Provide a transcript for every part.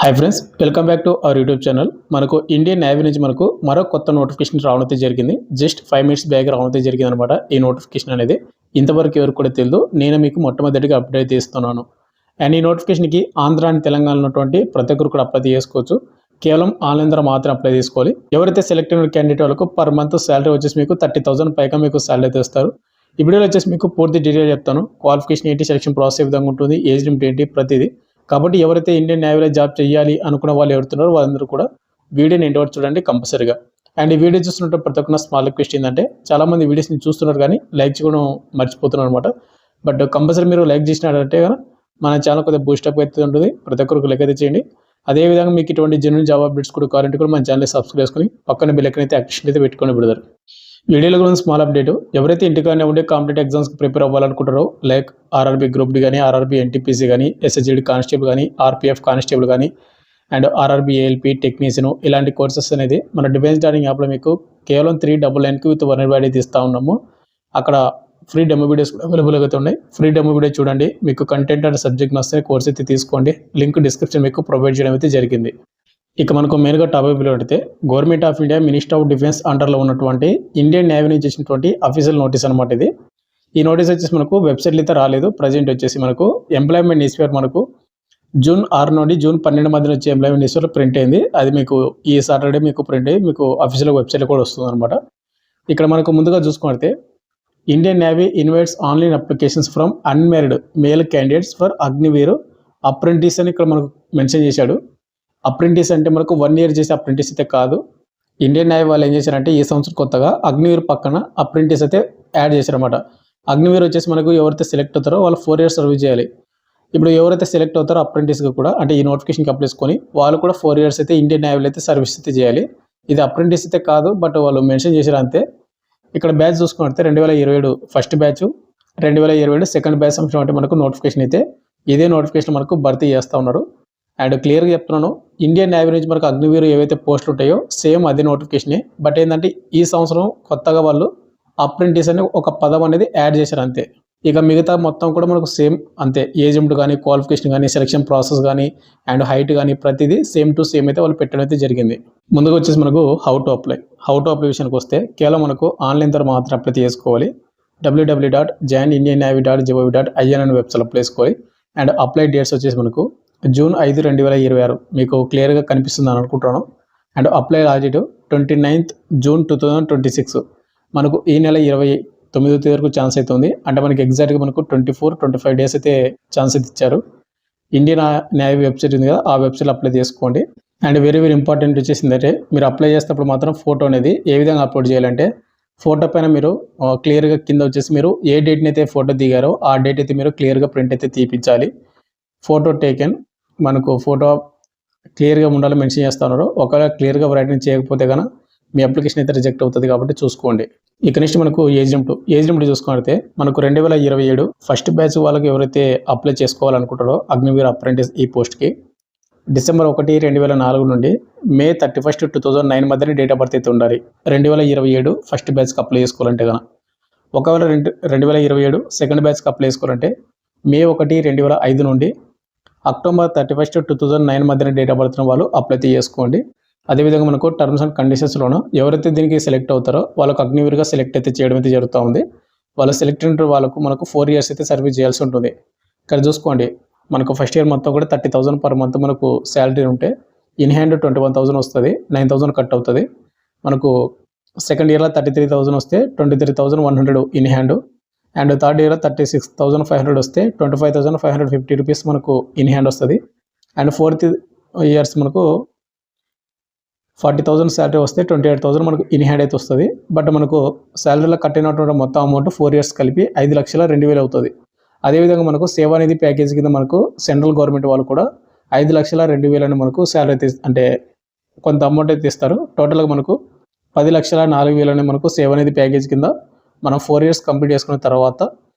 Hi friends, welcome back to our YouTube channel. మనకు Indian navy నుంచి మనకు మరో కొత్త నోటిఫికేషన్ రావడం జరిగింది. జస్ట్ 5 మినిట్స్ బ్యాక్ రావడం జరిగింది అనమాట. ఈ నోటిఫికేషన్ అనేది ఇంతవరకు ఎవరికి కూడా తెలియదు. నేను మీకు మొట్టమొదటిగా అప్డేట్ చేస్తున్నాను. అండ్ ఈ నోటిఫికేషన్కి ఆంధ్ర అండ్ తెలంగాణ ఉన్నటువంటి ప్రతి ఒక్కరు కూడా అప్లై చేసుకోవచ్చు. కేవలం ఆన్లైన్ ద్వారా మాత్రం అప్లై చేసుకోవాలి. ఎవరైతే సెలెక్ట్ అయిన క్యాండిడేట్ వాళ్ళకు పర్ మంత్ శాలరీ వచ్చేసి మీకు 30,000 పైగా మీకు శాలరీ అయితే ఇస్తారు. ఈ వీడియోలో వచ్చేసి మీకు పూర్తి డీటెయిల్ చెప్తాను. క్వాలిఫికేషన్ ఏంటి, సెలక్షన్ ప్రాసెస్ ఏ విధంగా ఉంటుంది, ఏజ్ లిమిట్ ఏంటి, ప్రతిదీ. కాబట్టి ఎవరైతే ఇండియన్ నేవీలో జాబ్ చేయాలి అనుకున్న వాళ్ళు ఎవరుతున్నారో వాళ్ళందరూ కూడా వీడియోని ఎండ్ వరకు చూడండి కంపల్సరీగా. అండ్ ఈ వీడియో చూస్తున్నట్టు ప్రతి ఒక్క స్మాల్ రిక్వెస్ట్ ఏంటంటే, చాలామంది వీడియోస్ని చూస్తున్నారు కానీ లైక్ చేయడం మర్చిపోతున్నారు అనమాట. బట్ కంపల్సరీ మీరు లైక్ చేసినట్టే కదా మన ఛానల్ కొద్దిగా బూస్టప్ అయితే ఉంటుంది. ప్రతి ఒక్కరికి లైక్ అయితే చేయండి. అదేవిధంగా మీకు ఇటువంటి జెన్యూన్ జాబ్ అప్డేట్స్ కూడా కావాలంటే కూడా మన ఛానల్ సబ్స్క్రైబ్ చేసుకుని పక్కన బెల్ ఐకాన్ అయితే యాక్టివేషన్ అయితే పెట్టుకొని పెడతారు. వీడియోలో కూడా స్మాల్ అప్డేట్, ఎవరైతే ఇంటికానే ఉండే కాంపిటేటివ్ ఎగ్జామ్స్కి ప్రిపేర్ అవ్వాలనుకుంటారో, లైక్ ఆర్ఆర్బీ గ్రూప్ డి కానీ, ఆర్ఆర్బీ ఎన్టీపీసీ కానీ, ఎస్ఎస్జీడి కానిస్టేబుల్ కానీ, ఆర్పీఎఫ్ కానిస్టేబుల్ కానీ, అండ్ ఆర్ఆర్బీ ఏఎల్పీ టెక్నీషియన్, ఇలాంటి కోర్సెస్ అనేది మన డిఫెన్స్ ట్రైనింగ్ యాప్లో మీకు కేవలం 399కి విత్ 1 అయితే ఇస్తూ ఉన్నాము. అక్కడ ఫ్రీ డెమో వీడియోస్ కూడా అవైలబుల్గా అయితే ఉన్నాయి. ఫ్రీ డెమో వీడియో చూడండి. మీకు కంటెంట్ అండ్ సబ్జెక్ట్ నస్తే కోర్స్ అయితే తీసుకోండి. లింక్ డిస్క్రిప్షన్ మీకు ప్రొవైడ్ చేయడం అయితే జరిగింది. ఇక మనకు మెయిన్గా టాపిక్ పెడితే, government of India minister of defence అండర్లో ఉన్నటువంటి ఇండియన్ నేవీ నుంచి చేసినటువంటి అఫీషియల్ నోటీస్ అనమాట ఇది. ఈ నోటీస్ వచ్చేసి మనకు వెబ్సైట్లో అయితే రాలేదు. ప్రజెంట్ వచ్చేసి మనకు ఎంప్లాయ్మెంట్ న్యూస్ పేపర్ మనకు జూన్ 6 నుండి జూన్ 12 మధ్యన వచ్చే ఎంప్లాయ్మెంట్ న్యూస్ పేపర్ ప్రింట్ అయింది. అది మీకు ఈ సాటర్డే మీకు ప్రింట్ అయ్యి మీకు అఫీషియల్ వెబ్సైట్లో కూడా వస్తుంది అనమాట. ఇక్కడ మనకు ముందుగా చూసుకుంటే, Indian navy invites online applications from unmarried male candidates for Agniveer apprentice అని ఇక్కడ మనకు మెన్షన్ చేశాడు. అప్రెంటిస్ అంటే మనకు 1 year చేసే అప్రెంటిస్ అయితే కాదు. ఇండియన్ నేవీ వాళ్ళు ఏం చేశారంటే, ఈ సంవత్సరం కొత్తగా అగ్నివీర్ పక్కన అప్రెంటిస్ అయితే యాడ్ చేశారన్నమాట. అగ్నివీర్ వచ్చేసి మనకు ఎవరైతే సెలెక్ట్ అవుతారో వాళ్ళు 4 years సర్వీస్ చేయాలి. ఇప్పుడు ఎవరైతే సెలెక్ట్ అవుతారో అప్రెంటిస్గా కూడా, అంటే ఈ నోటిఫికేషన్కి అప్లై చేసుకొని వాళ్ళు కూడా 4 years అయితే ఇండియన్ నేవీలో అయితే సర్వీస్ అయితే చేయాలి. ఇది అప్రెంటిస్ అయితే కాదు, బట్ వాళ్ళు మెన్షన్ చేశారు అంతే. ఇక్కడ బ్యాచ్ చూసుకుంటే 2027 ఫస్ట్ బ్యాచ్, 2027 సెకండ్ బ్యాచ్ సంవత్సరం అంటే మనకు నోటిఫికేషన్ అయితే ఇదే నోటిఫికేషన్ మనకు భర్తీ చేస్తూ ఉన్నారు. అండ్ క్లియర్గా చెప్తున్నాను, ఇండియన్ నేవీ నుంచి మనకు అగ్నివీర్ ఏవైతే పోస్టులు ఉంటాయో సేమ్ అదే నోటిఫికేషనే. బట్ ఏంటంటే ఈ సంవత్సరం కొత్తగా వాళ్ళు అప్రెంటిస్ అని ఒక పదం అనేది యాడ్ చేశారు అంతే. ఇక మిగతా మొత్తం కూడా మనకు సేమ్ అంతే. ఏజ్ లిమిట్ కానీ, క్వాలిఫికేషన్ కానీ, సెలక్షన్ ప్రాసెస్ కానీ, అండ్ హైట్ కానీ ప్రతిదీ సేమ్ టు సేమ్ అయితే వాళ్ళు పెట్టడం అయితే జరిగింది. ముందుగా వచ్చేసి మనకు హౌ టు అప్లై విషయానికి వస్తే, కేవలం మనకు ఆన్లైన్ ద్వారా మాత్రం అప్లై చేసుకోవాలి. www.joinindiannavy.gov.in అనే వెబ్సైట్ అప్లై చేసుకోవాలి. అండ్ అప్లై డేట్స్ వచ్చేసి మనకు జూన్ 5, 2026 మీకు క్లియర్గా కనిపిస్తుంది అని అనుకుంటున్నాను. And apply last date 29th June 2026. మనకు ఈ నెల 29వ తేదీ వరకు ఛాన్స్ అయితే ఉంది. అంటే మనకి ఎగ్జాక్ట్గా మనకు 24-25 డేస్ అయితే ఛాన్స్ అయితే ఇచ్చారు. ఇండియన్ నేవీ వెబ్సైట్ ఉంది కదా, ఆ వెబ్సైట్లో అప్లై చేసుకోండి. అండ్ వెరీ ఇంపార్టెంట్ వచ్చేసిందంటే, మీరు అప్లై చేసేటప్పుడు మాత్రం ఫోటో అనేది ఏ విధంగా అప్లోడ్ చేయాలంటే, ఫోటో పైన మీరు క్లియర్గా కింద వచ్చేసి మీరు ఏ డేట్ని అయితే ఫోటో దిగారో ఆ డేట్ అయితే మీరు క్లియర్గా ప్రింట్ అయితే తీపించాలి. ఫోటో టేకెన్ మనకు ఫోటో క్లియర్గా ఉండాలి మెన్షన్ చేస్తూ ఉన్నారు. ఒకవేళ క్లియర్గా రైటింగ్ చేయకపోతే కనుక మీ అప్లికేషన్ అయితే రిజెక్ట్ అవుతుంది, కాబట్టి చూసుకోండి. ఇక నెక్స్ట్ మనకు ఏజ్ లిమిట్ చూసుకుంటే, మనకు 2027 ఫస్ట్ బ్యాచ్ వాళ్ళకి ఎవరైతే అప్లై చేసుకోవాలనుకుంటారో అగ్నివీర్ అప్రెంటిస్ ఈ పోస్ట్కి December 1, 2004 నుండి May 31, 2009 మధ్యనే డేట్ ఆఫ్ బర్త్ అయితే ఉండాలి. 2027 ఫస్ట్ బ్యాచ్కి అప్లై చేసుకోవాలంటే కనుక. ఒకవేళ 2027 సెకండ్ బ్యాచ్కి అప్లై చేసుకోవాలంటే May 1, 2005 నుండి October 31, 2009 మధ్యన డేట్ ఆఫ్ బర్త్ వాళ్ళు అప్లై చేసుకోండి. అదేవిధంగా మనకు టర్మ్స్ అండ్ కండిషన్స్లోనూ ఎవరైతే దీనికి సెలెక్ట్ అవుతారో వాళ్ళకు అగ్నివీర్గా సెలెక్ట్ అయితే చేయడం అయితే జరుగుతూ ఉంది. వాళ్ళు సెలెక్ట్ అయిన వాళ్ళకు మనకు 4 years అయితే సర్వీస్ చేయాల్సి ఉంటుంది. ఇక్కడ చూసుకోండి, మనకు ఫస్ట్ ఇయర్ మొత్తం కూడా 30,000 పర్ మంత్ మనకు శాలరీ ఉంటే ఇన్ హ్యాండ్ 21,000 వస్తుంది, 9,000 కట్ అవుతుంది. మనకు సెకండ్ ఇయర్లో 33,000 వస్తే 23,100 ఇన్ హ్యాండ్. అండ్ థర్డ్ ఇయర్లో 36,500 వస్తే 25,550 రూపీస్ మనకు ఇన్ హ్యాండ్ వస్తుంది. అండ్ ఫోర్త్ ఇయర్స్ మనకు 40,000 శాలరీ వస్తే 28,000 మనకు ఇన్ హ్యాండ్ అయితే వస్తుంది. బట్ మనకు శాలరీలో కట్టినటువంటి మొత్తం అమౌంట్ 4 years కలిపి 5,02,000 అవుతుంది. అదేవిధంగా మనకు సేవానిధి ప్యాకేజ్ కింద మనకు సెంట్రల్ గవర్నమెంట్ వాళ్ళు కూడా 5,02,000 అని మనకు శాలరీ అంటే కొంత అమౌంట్ అయితే ఇస్తారు. టోటల్గా మనకు 10,04,000 అని మనకు సేవానిధి ప్యాకేజ్ కింద మనం 4 years కంప్లీట్ చేసుకున్న తర్వాత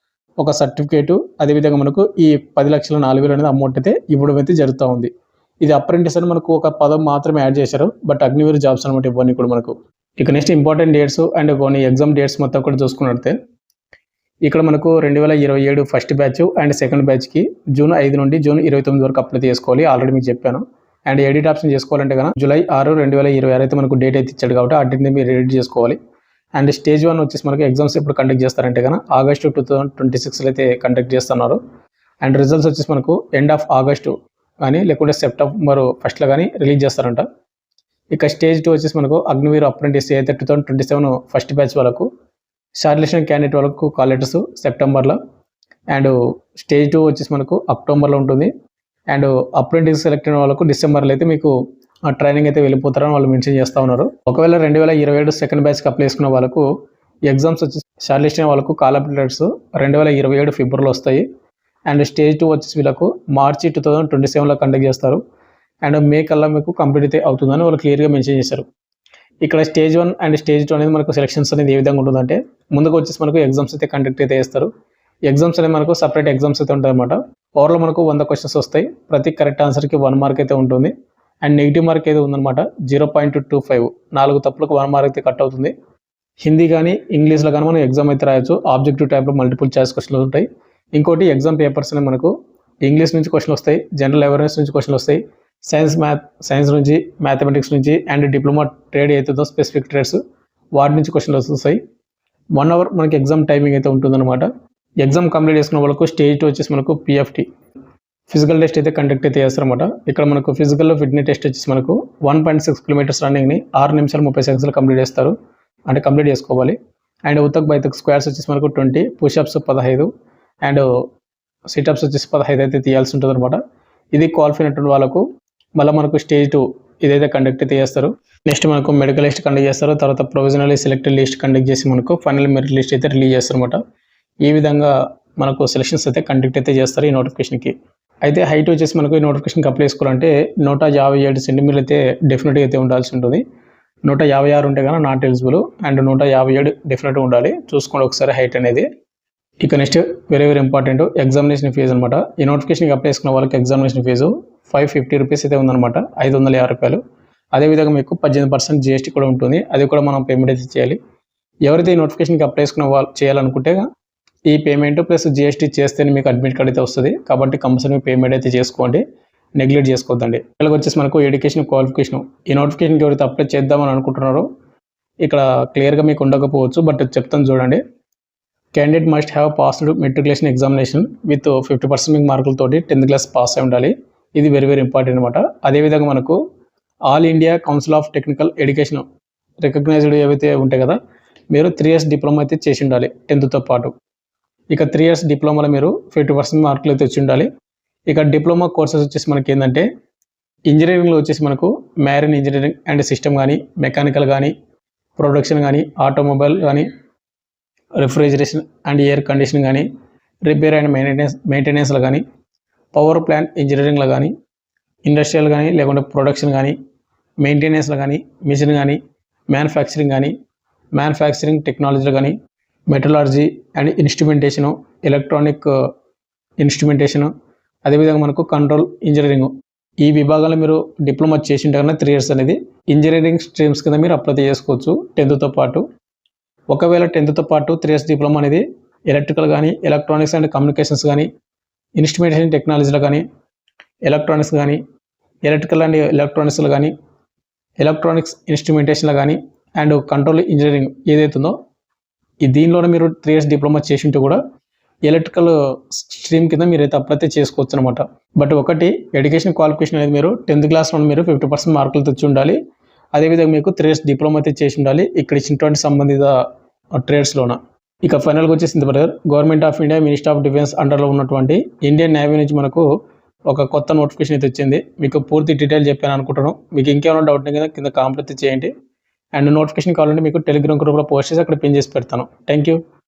ఒక సర్టిఫికేటు, అదేవిధంగా మనకు ఈ 10,04,000 అనేది అమౌంట్ అయితే ఇవ్వడం అయితే జరుగుతూ ఉంది. ఇది అప్రెంటిస్ అని మనకు ఒక పదం మాత్రమే యాడ్ చేశారు, బట్ అగ్నివీర్ జాబ్స్ అనమాట ఇవన్నీ కూడా మనకు. ఇక నెక్స్ట్ ఇంపార్టెంట్ డేట్స్ అండ్ కొన్ని ఎగ్జామ్ డేట్స్ మొత్తం కూడా చూసుకున్నట్టే, ఇక్కడ మనకు 2027 ఫస్ట్ బ్యాచ్ అండ్ సెకండ్ బ్యాచ్కి June 5 నుండి June 29 వరకు అప్లై చేసుకోవాలి. ఆల్రెడీ మీకు చెప్పాను. అండ్ ఎడిట్ ఆప్షన్ చేసుకోవాలంటే కనుక జూలై 6, 2026 అయితే మనకు డేట్ అయితే ఇచ్చాడు కాబట్టి ఆ డేట్ని మీరు ఎడిట్ చేసుకోవాలి. అండ్ స్టేజ్ 1 వచ్చేసి మనకి ఎగ్జామ్స్ ఎప్పుడు కండక్ట్ చేస్తారంటే కనుక ఆగస్టు 2026లో అయితే కండక్ట్ చేస్తున్నారు. అండ్ రిజల్ట్స్ వచ్చేసి మనకు ఎండ్ ఆఫ్ ఆగస్టు కానీ లేకుంటే సెప్టెంబర్ 1లో కానీ రిలీజ్ చేస్తారంట. ఇక స్టేజ్ 2 వచ్చేసి మనకు అగ్నివీర్ అప్రెంటిస్ అయితే 2027 ఫస్ట్ బ్యాచ్ వాళ్ళకు, షార్ట్ లిస్టెడ్ క్యాండిడేట్ వాళ్ళకు కాల్ లెటర్స్ సెప్టెంబర్లో, అండ్ స్టేజ్ 2 వచ్చేసి మనకు అక్టోబర్లో ఉంటుంది. అండ్ అప్రెంటిస్ సెలెక్ట్ అయిన వాళ్ళకు డిసెంబర్లో అయితే మీకు ట్రైనింగ్ అయితే వెళ్ళిపోతారని వాళ్ళు మెన్షన్ చేస్తూ ఉన్నారు. ఒకవేళ 2027 సెకండ్ బ్యాచ్కి అప్లై చేసుకున్న వాళ్ళకు ఎగ్జామ్స్ వచ్చేసి షార్ట్ లిస్ట్ అయిన వాళ్ళకు కాల్ లెటర్స్ 2027 ఫిబ్రవరిలో వస్తాయి. అండ్ స్టేజ్ 2 వచ్చేసి వీళ్ళకు మార్చి 2027లో కండక్ట్ చేస్తారు. అండ్ మే కల్లా మీకు కంప్లీట్ అయితే అవుతుందని వాళ్ళు క్లియర్గా మెన్షన్ చేశారు. ఇక్కడ స్టేజ్ 1 అండ్ స్టేజ్ 2 అనేది మనకు సెలక్షన్స్ అనేది ఏ విధంగా ఉంటుందంటే ముందుకు వచ్చేసి మనకు ఎగ్జామ్స్ అయితే కండక్ట్ అయితే చేస్తారు. ఎగ్జామ్స్ అనేది మనకు సపరేట్ ఎగ్జామ్స్ అయితే ఉంటాయి అనమాట. ఓవర్లో మనకు 100 క్వశ్చన్స్ వస్తాయి. ప్రతి కరెక్ట్ ఆన్సర్కి 1 మార్క్ అయితే ఉంటుంది. అండ్ నెగిటివ్ మార్క్ అయితే ఉందన్నమాట 0.25, 4 తప్పులకు 1 మార్క్ అయితే కట్ అవుతుంది. హిందీ కానీ ఇంగ్లీష్లో కానీ మనం ఎగ్జామ్ అయితే రాయొచ్చు. ఆబ్జెక్టివ్ టైప్లో మల్టిపుల్ చాయిస్ క్వశ్చన్లు ఉంటాయి. ఇంకోటి ఎగ్జామ్ పేపర్స్ అనేది మనకు ఇంగ్లీష్ నుంచి క్వశ్చన్ వస్తాయి, జనరల్ అవేర్నెస్ నుంచి క్వశ్చన్లు వస్తాయి, సైన్స్ నుంచి, మ్యాథమెటిక్స్ నుంచి, అండ్ డిప్లొమా ట్రేడ్ అవుతుందో స్పెసిఫిక్ ట్రేడ్స్ వాటి నుంచి క్వశ్చన్లు వస్తాయి. 1 అవర్ మనకి ఎగ్జామ్ టైమింగ్ అయితే ఉంటుందన్నమాట. ఎగ్జామ్ కంప్లీట్ చేసుకున్న వాళ్ళకు స్టేజ్ 2 వచ్చేసి మనకు PFT ఫిజికల్ టెస్ట్ అయితే కండక్ట్ అయితే చేస్తారన్నమాట. ఇక్కడ మనకు ఫిజికల్లో ఫిట్నెస్ టెస్ట్ వచ్చేసి మనకు 1.6 కిలోమీటర్స్ రన్నింగ్ని 6 నిమిషాలు 30 సెకండ్స్లో కంప్లీట్ చేస్తారు, అంటే కంప్లీట్ చేసుకోవాలి. అండ్ ఉతక్ బైతక్ స్క్వేర్స్ వచ్చేసి మనకు 20, పుషప్స్ 15, అండ్ సిటప్స్ వచ్చేసి 15 అయితే తీయాల్సి ఉంటుంది అనమాట. ఇది క్వాలిఫై అయినటువంటి వాళ్ళకు మళ్ళీ మనకు స్టేజ్ 2 ఇదైతే కండక్ట్ అయితే చేస్తారు. నెక్స్ట్ మనకు మెడికల్ లిస్ట్ కండక్ట్ చేస్తారు. తర్వాత ప్రొవిజనల్లీ సెలెక్టెడ్ లిస్ట్ కండక్ట్ చేసి మనకు ఫైనల్ మెరిట్ లిస్ట్ అయితే రిలీజ్ చేస్తారు అనమాట. ఈ విధంగా మనకు సెలక్షన్స్ అయితే కండక్ట్ అయితే చేస్తారు ఈ నోటిఫికేషన్కి. అయితే హైట్ వచ్చేసి మనకు ఈ నోటిఫికేషన్కి అప్లై చేసుకోవాలంటే 157 సెంటీమీటర్లు అయితే డెఫినెట్గా అయితే ఉండాల్సి ఉంటుంది. 156 ఉంటే కన్నా నాట్ ఎలిజిబుల్, అండ్ 157 డెఫినెట్గా ఉండాలి. చూసుకోండి ఒకసారి హైట్ అనేది. ఇక next very important examination fee అనమాట. ఈ నోటిఫికేషన్కి అప్లై చేసుకున్న వాళ్ళకి ఎగ్జామినేషన్ ఫీజు 550 రూపీస్ అయితే ఉందన్నమాట, 550 రూపాయలు. అదేవిధంగా మీకు 18% GST కూడా ఉంటుంది, అది కూడా మనం పేమెంట్ అయితే చేయాలి. ఎవరైతే ఈ నోటిఫికేషన్కి అప్లై చేసుకున్న వాళ్ళు చేయాలనుకుంటే ఈ పేమెంట్ ప్లస్ GST చేస్తేనే మీకు అడ్మిట్ కార్డ్ అయితే వస్తుంది. కాబట్టి కంపల్సరీ పేమెంట్ అయితే చేసుకోండి, నెగ్లెక్ట్ చేసుకోవద్దండి. వీళ్ళకి వచ్చేసి మనకు ఎడ్యుకేషన్ క్వాలిఫికేషన్ ఈ నోటిఫికేషన్కి ఎవరైతే అప్లై చేద్దామని అనుకుంటున్నారో ఇక్కడ క్లియర్గా మీకు ఉండకపోవచ్చు, బట్ చెప్తాను చూడండి. Candidate must have passed matriculation examination with 50% మీకు మార్కులతోటి 10th క్లాస్ పాస్ అయి ఉండాలి. ఇది వెరీ ఇంపార్టెంట్ అనమాట. అదేవిధంగా మనకు all India council of technical education recognised ఏవైతే ఉంటాయి కదా, మీరు 3 years డిప్లొమా అయితే చేసి ఉండాలి 10th పాటు. ఇక 3 years డిప్లొమాలో మీరు 50% మార్కులు అయితే వచ్చి ఉండాలి. ఇక డిప్లొమా కోర్సెస్ వచ్చేసి మనకి ఏంటంటే ఇంజనీరింగ్లో వచ్చేసి మనకు మ్యారిన్ ఇంజనీరింగ్ అండ్ సిస్టమ్ కానీ, మెకానికల్ కానీ, ప్రొడక్షన్ కానీ, ఆటోమొబైల్ కానీ, రిఫ్రిజిరేషన్ అండ్ ఎయిర్ కండిషన్ కానీ, రిపేర్ అండ్ మెయింటెనెన్స్లో కానీ, పవర్ ప్లాంట్ ఇంజనీరింగ్లో కానీ, ఇండస్ట్రియల్ కానీ లేకుంటే ప్రొడక్షన్ కానీ, మెయింటెనెన్స్లో కానీ, మిషన్ కానీ, మ్యానుఫ్యాక్చరింగ్ కానీ, మ్యానుఫ్యాక్చరింగ్ టెక్నాలజీలో కానీ, మెటలాలజీ అండ్ ఇన్స్ట్రుమెంటేషను, ఎలక్ట్రానిక్ ఇన్స్ట్రుమెంటేషను, అదేవిధంగా మనకు కంట్రోల్ ఇంజనీరింగ్ ఈ విభాగంలో మీరు డిప్లొమా చేసి ఉంటే కన్నా 3 years అనేది ఇంజనీరింగ్ స్ట్రీమ్స్ కింద మీరు అప్లై చేసుకోవచ్చు 10th పాటు. ఒకవేళ 10th పాటు 3 years డిప్లొమా అనేది ఎలక్ట్రికల్ కానీ, ఎలక్ట్రానిక్స్ అండ్ కమ్యూనికేషన్స్ కానీ, ఇన్స్ట్రుమెంటేషన్ టెక్నాలజీలో కానీ, ఎలక్ట్రానిక్స్ కానీ, ఎలక్ట్రికల్ అండ్ ఎలక్ట్రానిక్స్లో కానీ, ఎలక్ట్రానిక్స్ ఇన్స్ట్రుమెంటేషన్లో కానీ, అండ్ కంట్రోల్ ఇంజనీరింగ్ ఏదైతుందో దీనిలోనే మీరు 3 years డిప్లొమా చేసి ఉంటే కూడా ఎలక్ట్రికల్ స్ట్రీమ్ కింద మీరు అయితే అప్లై చేసుకోవచ్చు అనమాట. బట్ ఒకటి ఎడ్యుకేషన్ క్వాలిఫికేషన్ అనేది మీరు 10th క్లాస్లో మీరు 50% మార్కులు తెచ్చి ఉండాలి. అదేవిధంగా మీకు 3 years డిప్లొమా అయితే చేసి ఉండాలి ఇక్కడ ఇచ్చినటువంటి సంబంధిత ట్రేడ్స్లోన. ఇక ఫైనల్గా వచ్చేసింది brother, government of India minister of defence అండర్లో ఉన్నటువంటి ఇండియన్ నేవీ నుంచి మనకు ఒక కొత్త నోటిఫికేషన్ అయితే వచ్చింది. మీకు పూర్తి డీటెయిల్ చెప్పాను అనుకుంటున్నాను. మీకు ఇంకేమైనా డౌట్ ఉంటే కింద కామెంట్ అయితే చేయండి. అండ్ నోటిఫికేషన్ కావాలంటే మీకు టెలిగ్రామ్ గ్రూప్లో పోస్ట్ చేసి అక్కడ పిన్ చేసి పెడతాను. Thank you.